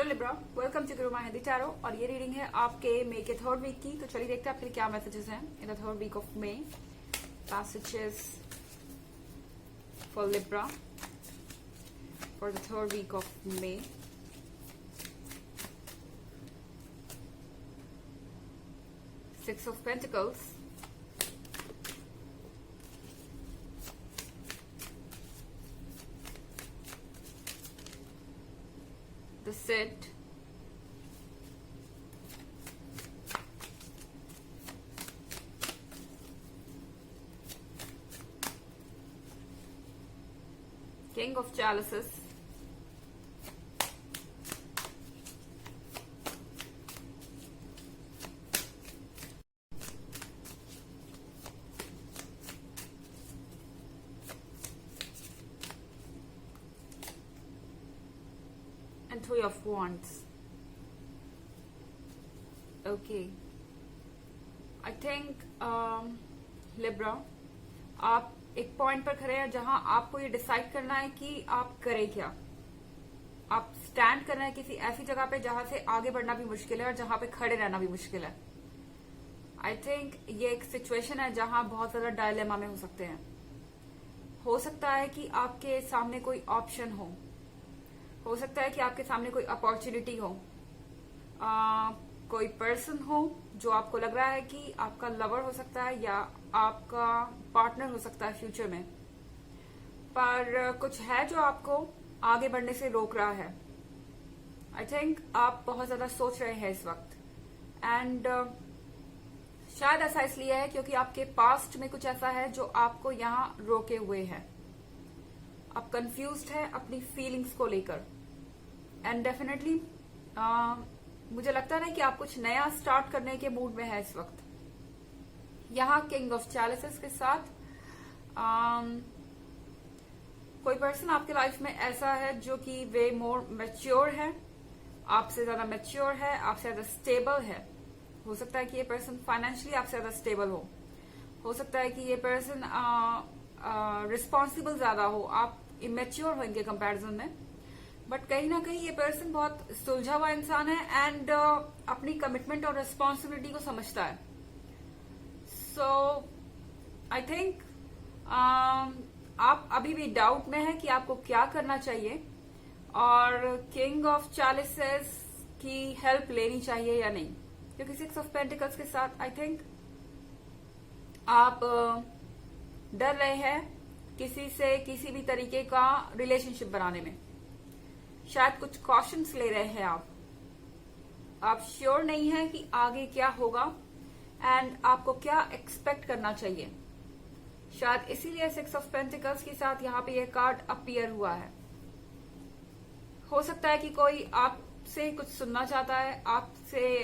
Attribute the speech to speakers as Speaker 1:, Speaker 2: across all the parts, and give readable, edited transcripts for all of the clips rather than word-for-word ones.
Speaker 1: Libra, welcome to Guru mehndi tarot. और ये reading है आपके मई के थर्ड वीक की। तो चलिए देखते हैं आपके लिए क्या मैसेजेस हैं in the third week of May. Messages for Libra for the third week of May. Six of Pentacles, the Set, King of Chalices, and Three of Wands. Okay, I think Libra, आप एक point पर खड़े हैं जहां आपको ये decide करना है कि आप करें क्या। आप स्टैंड करना है किसी ऐसी जगह पे जहां से आगे बढ़ना भी मुश्किल है और जहां पे खड़े रहना भी मुश्किल है। आई थिंक ये एक सिचुएशन है जहां बहुत ज्यादा डायलेमा में हो सकते हैं। हो सकता है कि आपके सामने कोई ऑप्शन हो सकता है कि आपके सामने कोई अपॉर्चुनिटी हो, कोई पर्सन हो जो आपको लग रहा है कि आपका लवर हो सकता है या आपका पार्टनर हो सकता है फ्यूचर में, पर कुछ है जो आपको आगे बढ़ने से रोक रहा है। आई थिंक आप बहुत ज्यादा सोच रहे हैं इस वक्त, एंड शायद ऐसा इसलिए है क्योंकि आपके पास्ट में कुछ ऐसा है जो आपको यहाँ रोके हुए है। आप कंफ्यूज्ड है अपनी फीलिंग्स को लेकर, एंड डेफिनेटली मुझे लगता है कि आप कुछ नया स्टार्ट करने के मूड में है इस वक्त। यहाँ किंग ऑफ चैलिसेस के साथ कोई पर्सन आपके लाइफ में ऐसा है जो कि वे मोर मैच्योर है, आपसे ज्यादा मैच्योर है, आपसे ज्यादा स्टेबल है। हो सकता है कि ये पर्सन फाइनेंशियली आपसे ज्यादा स्टेबल हो सकता है कि ये पर्सन रिस्पॉन्सिबल ज्यादा हो, आप इमेच्योर हो इनके कंपैरिजन में। बट कहीं ना कहीं ये पर्सन बहुत सुलझा हुआ इंसान है एंड अपनी कमिटमेंट और रिस्पॉन्सिबिलिटी को समझता है। सो आई थिंक आप अभी भी डाउट में है कि आपको क्या करना चाहिए और किंग ऑफ चैलिसेस की हेल्प लेनी चाहिए या नहीं, क्योंकि सिक्स ऑफ पेंटिकल्स के साथ आई थिंक आप डर रहे हैं किसी से किसी भी तरीके का रिलेशनशिप बनाने में। शायद कुछ कॉशंस ले रहे हैं आप श्योर नहीं है कि आगे क्या होगा एंड आपको क्या एक्सपेक्ट करना चाहिए। शायद इसीलिए सिक्स ऑफ पेंटिकल्स के साथ यहाँ पे ये कार्ड अपीयर हुआ है। हो सकता है कि कोई आपसे कुछ सुनना चाहता है, आपसे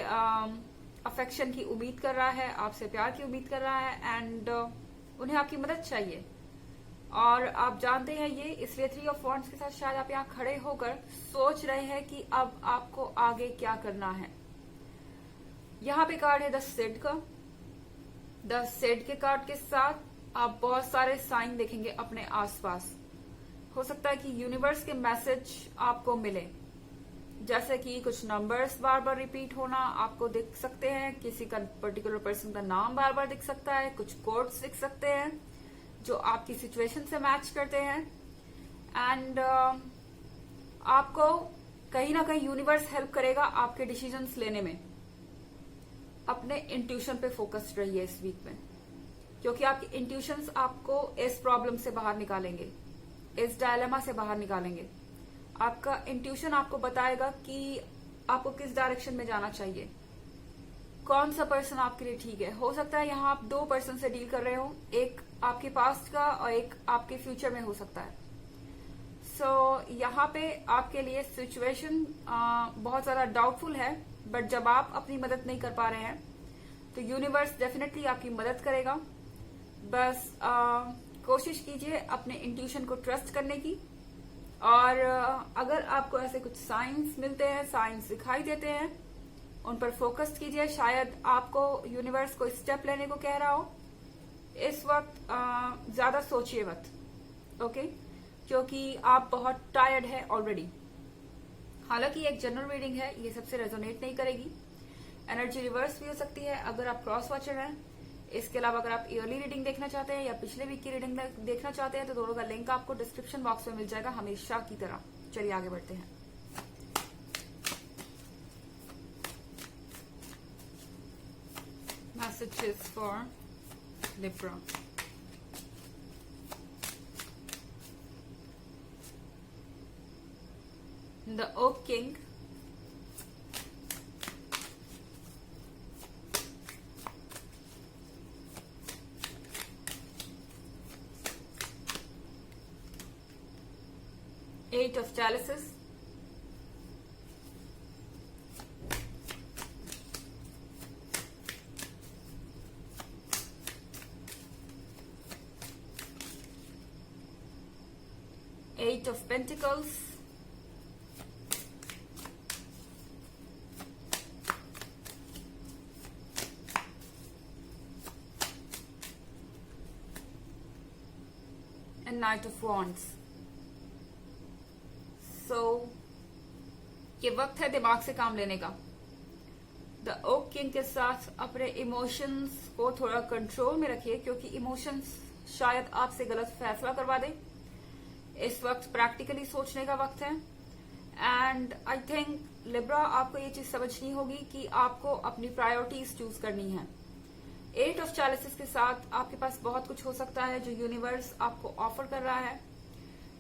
Speaker 1: अफेक्शन की उम्मीद कर रहा है, आपसे प्यार की उम्मीद कर रहा है एंड उन्हें आपकी मदद चाहिए। और आप जानते हैं ये, इसलिए थ्री ऑफ वॉन्ड्स के साथ शायद आप यहाँ खड़े होकर सोच रहे हैं कि अब आपको आगे क्या करना है। यहाँ पे कार्ड है द सेड का। द सेड के कार्ड के साथ आप बहुत सारे साइन देखेंगे अपने आसपास। हो सकता है कि यूनिवर्स के मैसेज आपको मिले, जैसे कि कुछ नंबर्स बार बार रिपीट होना आपको दिख सकते हैं, किसी का पर्टिकुलर पर्सन का नाम बार बार दिख सकता है, कुछ कोड्स दिख सकते हैं जो आपकी सिचुएशन से मैच करते हैं एंड आपको कहीं ना कहीं यूनिवर्स हेल्प करेगा आपके डिसीजंस लेने में। अपने इंट्यूशन पे फोकस्ड रहिए इस वीक में, क्योंकि आपके इंट्यूशंस आपको इस प्रॉब्लम से बाहर निकालेंगे, इस डायलेमा से बाहर निकालेंगे। आपका इंट्यूशन आपको बताएगा कि आपको किस डायरेक्शन में जाना चाहिए, कौन सा पर्सन आपके लिए ठीक है। हो सकता है यहाँ आप दो पर्सन से डील कर रहे हो, एक आपके पास्ट का और एक आपके फ्यूचर में हो सकता है। सो यहाँ पे आपके लिए सिचुएशन बहुत ज्यादा डाउटफुल है, बट जब आप अपनी मदद नहीं कर पा रहे हैं तो यूनिवर्स डेफिनेटली आपकी मदद करेगा। बस कोशिश कीजिए अपने इंट्यूशन को ट्रस्ट करने की, और अगर आपको ऐसे कुछ साइंस मिलते हैं, साइंस दिखाई देते हैं, उन पर फोकस कीजिए। शायद आपको यूनिवर्स को स्टेप लेने को कह रहा हो। इस वक्त ज्यादा सोचिए मत, ओके, क्योंकि आप बहुत टायर्ड है ऑलरेडी। हालांकि एक जनरल रीडिंग है, ये सबसे रेजोनेट नहीं करेगी। एनर्जी रिवर्स भी हो सकती है अगर आप क्रॉस वॉचर हैं। इसके अलावा अगर आप ईयरली रीडिंग देखना चाहते हैं या पिछले वीक की रीडिंग देखना चाहते हैं तो दोनों का लिंक आपको डिस्क्रिप्शन बॉक्स में मिल जाएगा, हमेशा की तरह। चलिए आगे बढ़ते हैं। Messages for Libra. The Oak King, Eight of Chalices, Eight of Pentacles, and Knight of Wands. So, ये वक्त है दिमाग से काम लेने का। द ओक किंग के साथ अपने इमोशंस को थोड़ा कंट्रोल में रखिए, क्योंकि इमोशंस शायद आपसे गलत फैसला करवा दे। इस वक्त प्रैक्टिकली सोचने का वक्त है। एंड आई थिंक लिब्रा, आपको ये चीज समझनी होगी कि आपको अपनी प्रायोरिटीज चूज करनी है। एट ऑफ चैलिसेस के साथ आपके पास बहुत कुछ हो सकता है जो यूनिवर्स आपको ऑफर कर रहा है।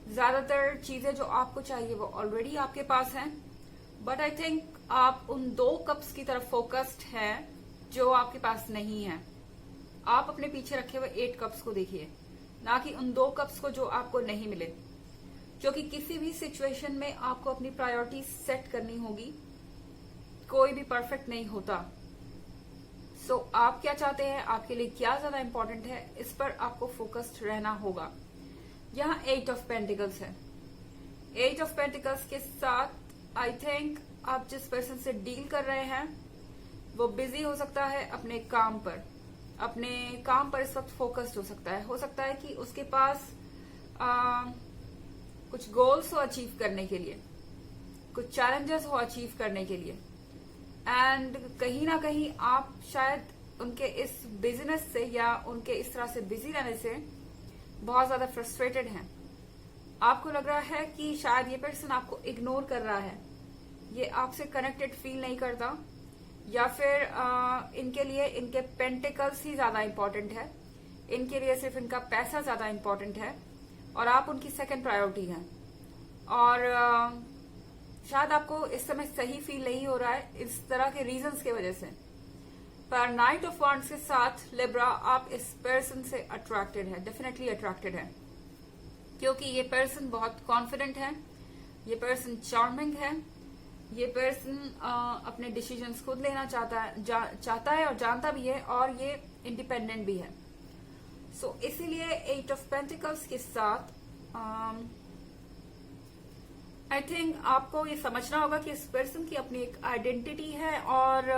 Speaker 1: ज्यादातर चीजें जो आपको चाहिए वो ऑलरेडी आपके पास हैं, बट आई थिंक आप उन 2 कप्स की तरफ फोकस्ड हैं जो आपके पास नहीं है। आप अपने पीछे रखे हुए 8 कप्स को देखिए, ना कि उन 2 कप्स को जो आपको नहीं मिले, क्योंकि किसी भी सिचुएशन में आपको अपनी प्रायोरिटीज सेट करनी होगी। कोई भी परफेक्ट नहीं होता। सो आप क्या चाहते हैं, आपके लिए क्या ज्यादा इंपॉर्टेंट है, इस पर आपको फोकस्ड रहना होगा। यहाँ 8 ऑफ पेंटिकल्स है। 8 ऑफ पेंटिकल्स के साथ आई थिंक आप जिस पर्सन से डील कर रहे हैं वो बिजी हो सकता है अपने काम पर। अपने काम पर इस वक्त फोकस्ड हो सकता है। हो सकता है कि उसके पास कुछ गोल्स हो अचीव करने के लिए, कुछ चैलेंजेस हो अचीव करने के लिए, एंड कहीं ना कहीं आप शायद उनके इस बिजनेस से या उनके इस तरह से बिजी रहने से बहुत ज्यादा फ्रस्ट्रेटेड हैं। आपको लग रहा है कि शायद ये पर्सन आपको इग्नोर कर रहा है, ये आपसे कनेक्टेड फील नहीं करता, या फिर इनके लिए इनके पेंटिकल्स ही ज्यादा इंपॉर्टेंट है, इनके लिए सिर्फ इनका पैसा ज्यादा इंपॉर्टेंट है और आप उनकी सेकंड प्रायोरिटी हैं। और शायद आपको इस समय सही फील नहीं हो रहा है इस तरह के रीजंस की वजह से। पर नाइट ऑफ वॉन्ड्स के साथ लिब्रा, आप इस पर्सन से अट्रैक्टेड है, डेफिनेटली अट्रैक्टेड है, क्योंकि ये पर्सन बहुत कॉन्फिडेंट है, ये पर्सन चार्मिंग है, ये पर्सन अपने डिसीजंस खुद लेना चाहता है और जानता भी है, और ये इंडिपेंडेंट भी है। सो इसीलिए 8 ऑफ पेंटिकल्स के साथ आई थिंक आपको ये समझना होगा कि इस पर्सन की अपनी एक आइडेंटिटी है और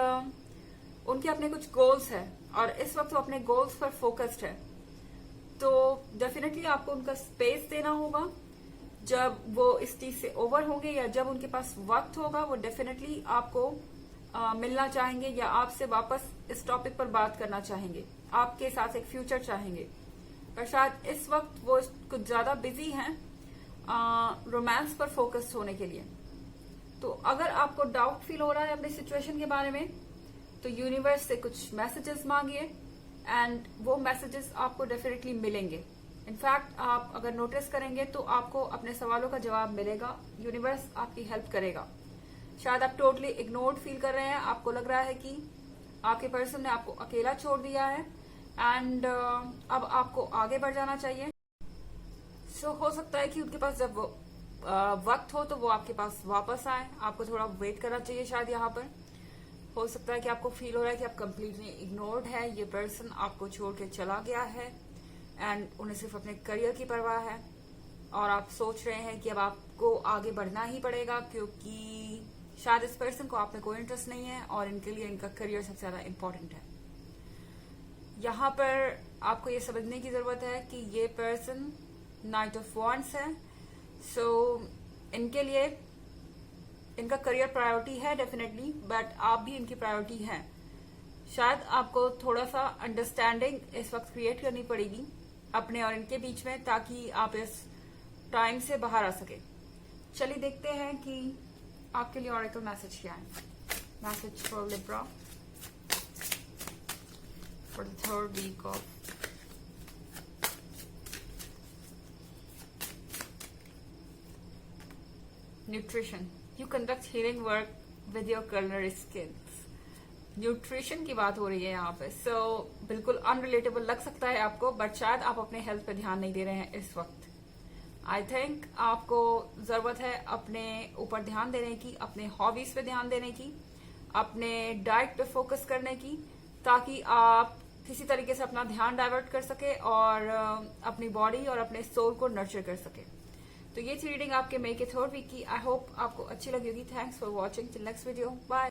Speaker 1: उनके अपने कुछ गोल्स है, और इस वक्त वो अपने गोल्स पर फोकस्ड है। तो डेफिनेटली आपको उनका स्पेस देना होगा। जब वो इस चीज से ओवर होंगे या जब उनके पास वक्त होगा, वो डेफिनेटली आपको मिलना चाहेंगे या आपसे वापस इस टॉपिक पर बात करना चाहेंगे, आपके साथ एक फ्यूचर चाहेंगे। पर शायद इस वक्त वो कुछ ज्यादा बिजी हैं रोमांस पर फोकस्ड होने के लिए। तो अगर आपको डाउट फील हो रहा है अपनी सिचुएशन के बारे में, तो यूनिवर्स से कुछ मैसेजेस मांगिए, एंड वो मैसेजेस आपको डेफिनेटली मिलेंगे। इनफैक्ट आप अगर नोटिस करेंगे तो आपको अपने सवालों का जवाब मिलेगा, यूनिवर्स आपकी हेल्प करेगा। शायद आप टोटली इग्नोर्ड फील कर रहे हैं, आपको लग रहा है कि आपके पर्सन ने आपको अकेला छोड़ दिया है, एंड अब आपको आगे बढ़ जाना चाहिए। सो हो सकता है कि उनके पास जब वक्त हो तो वो आपके पास वापस आए, आपको थोड़ा वेट करना चाहिए। शायद यहाँ पर हो सकता है कि आपको फील हो रहा है कि आप कंप्लीटली इग्नोर्ड है, ये पर्सन आपको छोड़ के चला गया है, एंड उन्हें सिर्फ अपने करियर की परवाह है, और आप सोच रहे हैं कि अब आपको आगे बढ़ना ही पड़ेगा, क्योंकि शायद इस पर्सन को आप में कोई इंटरेस्ट नहीं है और इनके लिए इनका करियर सबसे ज्यादा इंपॉर्टेंट है। यहाँ पर आपको ये समझने की जरूरत है कि ये पर्सन नाइट ऑफ वॉन्ड्स है। सो इनके लिए इनका करियर प्रायोरिटी है डेफिनेटली, बट आप भी इनकी प्रायोरिटी हैं। शायद आपको थोड़ा सा अंडरस्टैंडिंग इस वक्त क्रिएट करनी पड़ेगी अपने और इनके बीच में, ताकि आप इस टाइम से बाहर आ सके। चलिए देखते हैं कि आपके लिए ऑरेकल मैसेज क्या है। Message for Libra for the third week of nutrition. You conduct healing work with your colour skins. Nutrition की बात हो रही है यहाँ पे। सो बिल्कुल अनरिलेटेबल लग सकता है आपको, बट शायद आप अपने हेल्थ पे ध्यान नहीं दे रहे हैं इस वक्त। आई थिंक आपको जरूरत है अपने ऊपर ध्यान देने की, अपने हॉबीज पे ध्यान देने की, अपने डाइट पे फोकस करने की, ताकि आप किसी तरीके से अपना ध्यान डाइवर्ट कर सके और अपनी बॉडी और अपने सोल को नर्चर कर सके। तो ये थी रीडिंग आपके मई के थर्ड वीक की। आई होप आपको अच्छी लगी होगी। Thanks for watching. Till next video, bye.